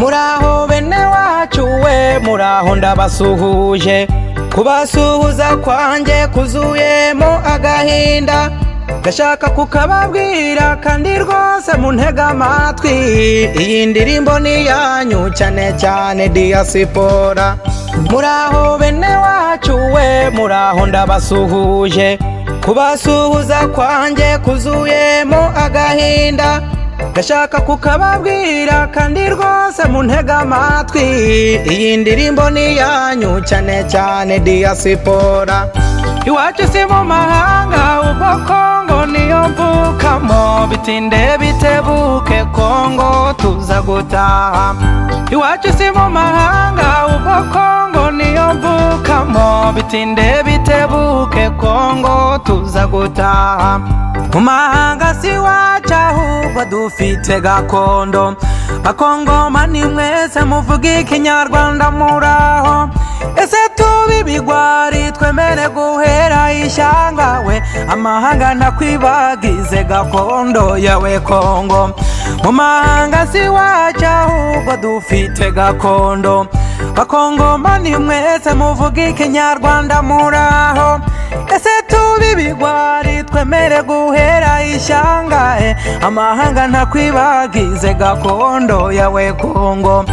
Muraho bene wacu we, muraho ndabasuhuje. Kubasuhuza kwanjye kuzuyemo agahinda, ndashaka kukababwira kandi rwose muntega amatwi. Iyi ndirimbo ni yanyu cyane cyane diaspora. Muraho bene wacu we, muraho ndabasuhuje. Kubasuhuza kwanjye kuzuyemo agahinda, ndashaka kukababwira kandi rwose muntega amatwi. Iyi ndirimbo ni yanyu cyane cyane diaspora. Iwacu si mu mahanga ubwo Kongo niyo mvukamo, bitinde bitebuke Kongo tuza gutaha. Iwacu si mu mahanga ubwo Kongo niyo mvukamo, bitinde bitebuke Kongo tuza gutaha. Mu mahanga si wacu ahubwo dufite gakondo, bakongomani mwese muvuga ikinyarwanda muraho. Ese tubi bigwari twemere guhera ishyanga we, amahanga ntakwibagize gakondo yawe Kongo. Mu mahanga si wacu ahubwo dufite gakondo, bakongomani mwese muvuga ikinyarwanda muraho. Ese tubi bigwari twemere guhera ishyanga amahanga ntakwibagize gakondo yawe Kongo.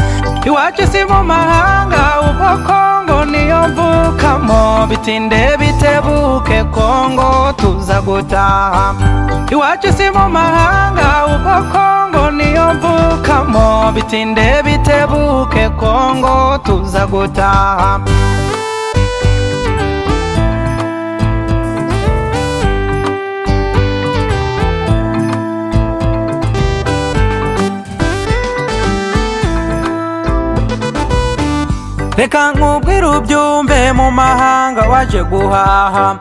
Iwacu si mu mahanga ubwo Kongo niyo mvukamo, bitinde bitebuke Kongo tuza gutaha. Iwacu si mu mahanga ubwo Kongo niyo mvukamo, bitinde bitebuke Kongo tuza gutaha. Reka nkubwire ubyumve, mu mahanga waje guhaha,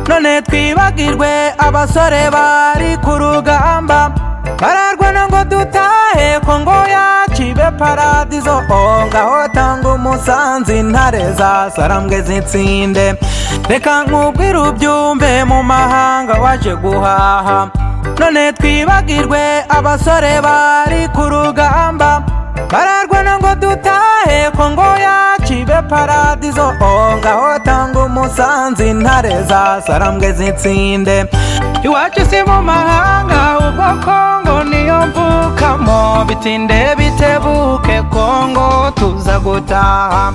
none twibagirwe abasore bari ku rugamba. Bararwana ngo dutahe Kongo yacu ibe paradizo, ngaho tanga umusanzu intare za sarambwe zitsinde. Reka nkubwire ubyumve, mu mahanga waje guhaha, none twibagirwe abasore bari ku rugamba. Bararwana ngo dutahe Kongo yacu ibe paradizo, ngaho tanga umusanzu intare za sarambwe zitsinde. Iwacu si mu mahanga ubwo Kongo niyo mvukamo, bitinde bitebuke Kongo tuza gutaha.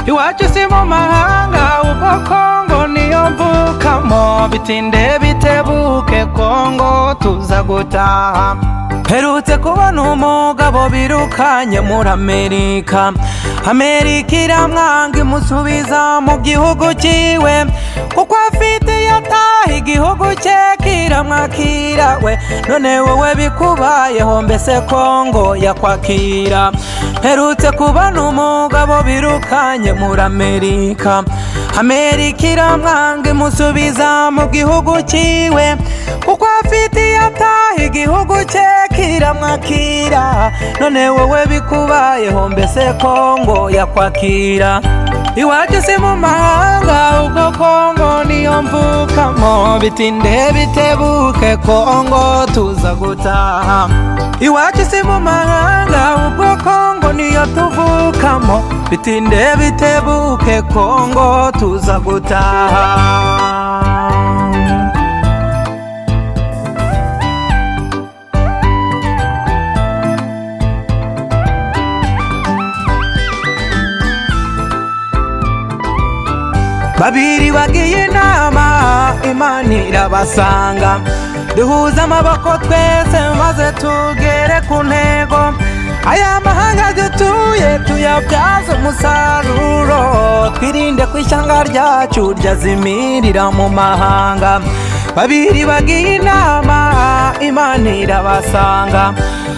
Iwacu si mu mahanga ubwo Kongo niyo mvukamo, bitinde bitebuke Kongo tuza gutaha. Herutse kubona umugabo birukanye muri Amerika, Amerika iramwanga imusubiza mu gihugu ciwe, kuko afite yataha igihugu cye kiramwakira we. None wowe bikubayeho mbese Kongo yakwakira? Herutse kubona umugabo birukanye muri Amerika, Amerika iramwanga imusubiza mu gihugu ciwe, kuko afite yataha igihugu cye kiramwakira. None wowe bikubayeho mbese Kongo yakwakira? Iwacu si mu mahanga ubwo Kongo niyo mvukamo, bitinde bitebuke Kongo tuza gutaha. Iwacu si mu mahanga ubwo Kongo niyo tuvukamo, bitinde bitebuke Kongo tuza gutaha. Babiri bagiye inama, Imana irabasanga, duhuza amaboko twese maze tugere ku ntego. Aya mahanga dutuye tuyabyaze umusaruro, twirinde ko ishyanga ryacu ryazimirira mu mahanga. Babiri bagiye inama, Imana irabasanga,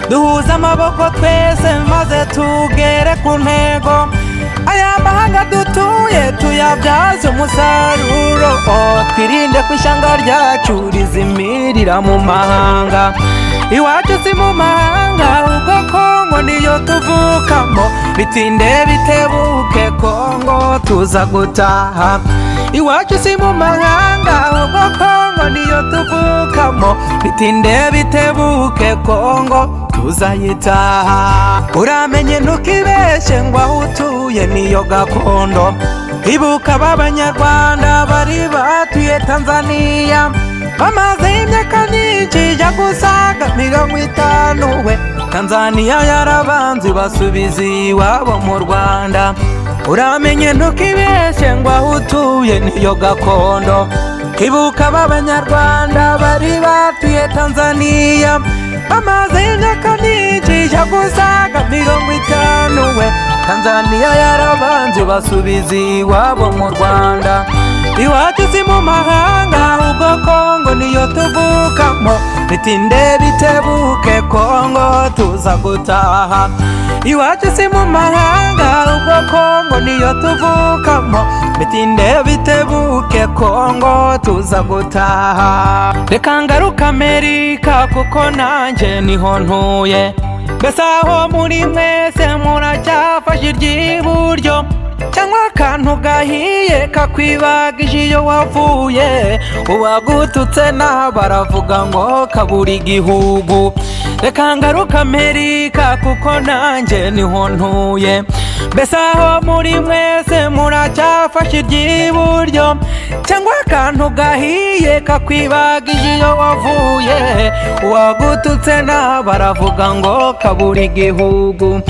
duhuza amaboko twese maze tugere ku ntego. Aya mahanga dutuye tuyabyaze umusaruro, twirinde ko ishyanga ryacu rizimirira mu mahanga. Iwacu si mu mahanga ubwo Kongo niyo tuvukamo, bitinde bitebuke Kongo tuza gutaha. Iwacu si mu mahanga ubwo Kongo niyo tuvukamo, bitinde bitebuke Kongo tuzayitaha. Uramenye ntukibeshye ngo aho utuye niyo gakondo. Ibuka b'Abanyarwanda bari batuye Tanzania, bamaze imyaka myinshi ijya gusaga 50 we. Tanzania yarabanze basubiza iwabo mu Rwanda. Uramenye ntukibeshye ngo aho utuye niyo gakondo. Ibuka b'Abanyarwanda bari batuye Tanzania, bamaze imyaka myinshi ijya gusaga 50 we. Tanzania yarabanze basubiza iwabo mu Rwanda. Iwacu si mu mahanga ubwo Kongo niyo tuvukamo, bitinde bitebuke Kongo tuza gutaha. Iwacu si mu mahanga ubwo Kongo niyo tuvukamo, bitinde bitebuke Kongo tuza gutaha. Reka ngaruka Amerika kuko nanjye niho ntuye. Mbese aho muri mwese muracyafashe iry'iburyo, cyangwa akantu gahiye kakwibagije iyo wavuye. Uwagututse naho baravuga ngo kabura igihugu. Reka ngaruka Amerika kuko nanjye niho ntuye. Mbese aho muri mwese muracyafashe iry'iburyo, cyangwa akantu gahiye kakwibagije iyo wavuye. Uwagututse naho baravuga ngo kabura igihugu.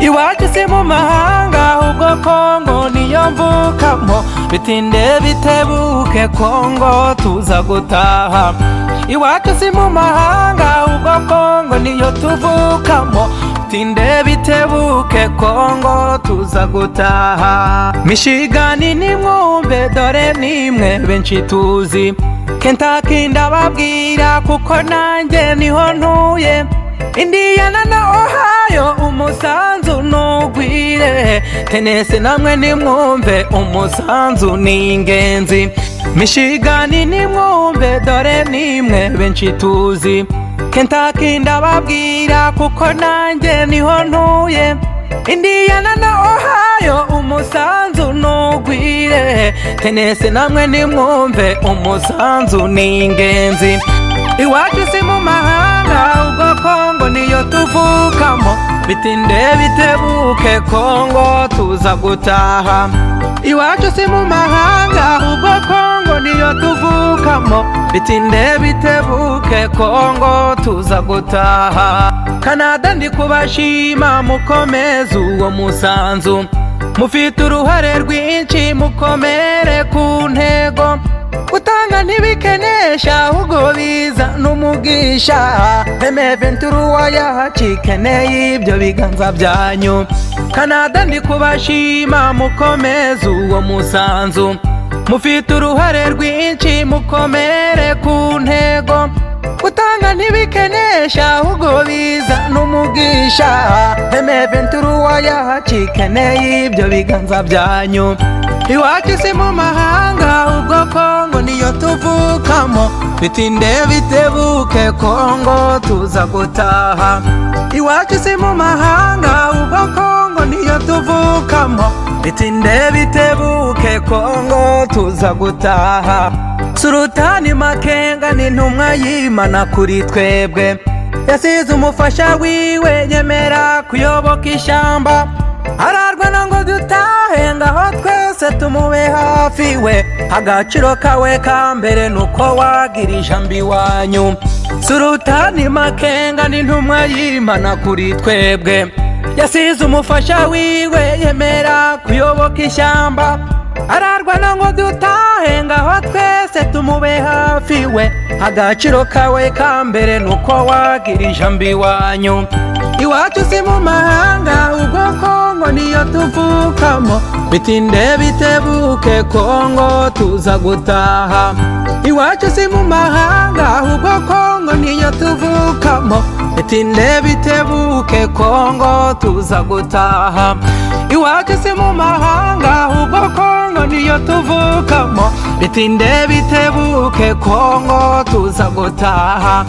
Iwacu si mu mahanga ubwo Kongo niyo mvukamo, bitinde bitebuke Kongo tuza gutaha. Iwacu si mu mahanga ubwo Kongo niyo tuvukamo, bitinde bitebuke Kongo tuza gutaha. Michigan ni mwumve dore nimwe benshi tuzi. Kentucky ndababwira kuko nanjye niho ntuye. Indiana na Ohio umusanzu nugwire. Tennessee namwe nimwumve umusanzu ni ingenzi. Michigan ni mwumve dore nimwe benshi tuzi. Kentucky ndababwira kuko nanjye niho ntuye. Indiana na Ohio umusanzu nugwire. Tennessee namwe nimwumve umusanzu ni ingenzi. Iwacu si mu mahanga ubwo Kongo niyo tuvukamo, bitinde bitebuke Kongo tuza gutaha. Iwacu si mu mahanga ubwo Kongo niyo tuvukamo, bitinde bitebuke Kongo tuza gutaha. Canada ndi kubashima mukomeze uwo musanzu, mufite uruhare rwinshi mukomere ku ntego. Gutanga ntibikenesha ahubwo biza n'umugisha. M23 yahacikeneye ibyo biganza byanyu. Canada ndi kubashima mukomeze uwo musanzu, mufite uruhare rwinshi mukomere ku ntego. Gutanga ntibikenesha ahubwo biza n'umugisha. M23 yahacikeneye ibyo biganza byanyu. Iwacu si mu mahanga ubwo Kongo niyo tuvukamo, bitinde bitebuke Kongo tuza gutaha. Iwacu si mu mahanga ubwo Kongo niyo tuvukamo, bitinde bitebuke Kongo tuza gutaha. Sultani Makenga ni intumwa y'Imana kuri twebwe. Yasize umufasha wiwe yemera kuyoboka ishyamba. Ararwana ngo dutahe ngaho twese tumube hafi we. Agaciro kawe ka mbere nuko wagira ijambo iwanyu. Sultani Makenga ni intumwa y'Imana kuri twebwe. Yasize umufasha wiwe yemera kuyoboka ishyamba. Ararwana ngo dutahe ngaho twese tumube hafi we. Agaciro kawe ka mbere nuko wagira ijambo iwanyu. Iwacu si mu mahanga ubwo Kongo niyo tuvukamo, bitinde bitebuke Kongo tuza gutaha. Iwacu si mu mahanga ubwo Kongo niyo tuvukamo, bitinde bitebuke Kongo tuza gutaha. Iwacu si mu mahanga ubwo Kongo niyo tuvukamo, bitinde bitebuke Kongo tuza gutaha.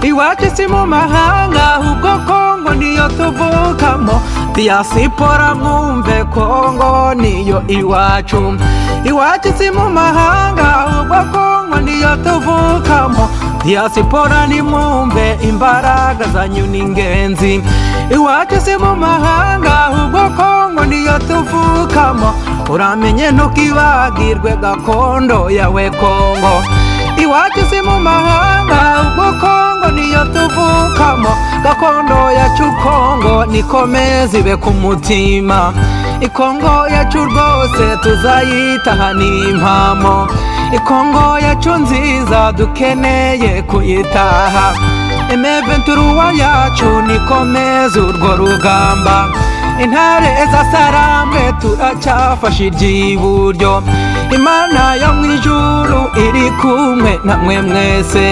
Iwacu si mu mahanga ubwo Kongo niyo tuvukamo, diaspora mwumve Kongo niyo iwacu. Iwacu si mu mahanga ubwo Kongo niyo tuvukamo, diaspora nimwumve imbaraga zanyu n'ingenzi, iwacu si mu mahanga ahubwo Kongo niyo tuvukamo, uramenye ntukibagirwe gakondo yawe Kongo. Iwacu si mu mahanga ahubwo Kongo niyo tuvukamo, gakondo yacu Kongo nikomeze ibe ku mutima. Ikongo yacu rwose tuzayitahanira impamo, Ikongo yacu nziza dukeneye kuyitaha. M23 yacu nikomeze urwo rugamba, intare zasaramwe turacyafashe iry'iburyo, Imana yo mu ijuru iri kumwe namwe mwese.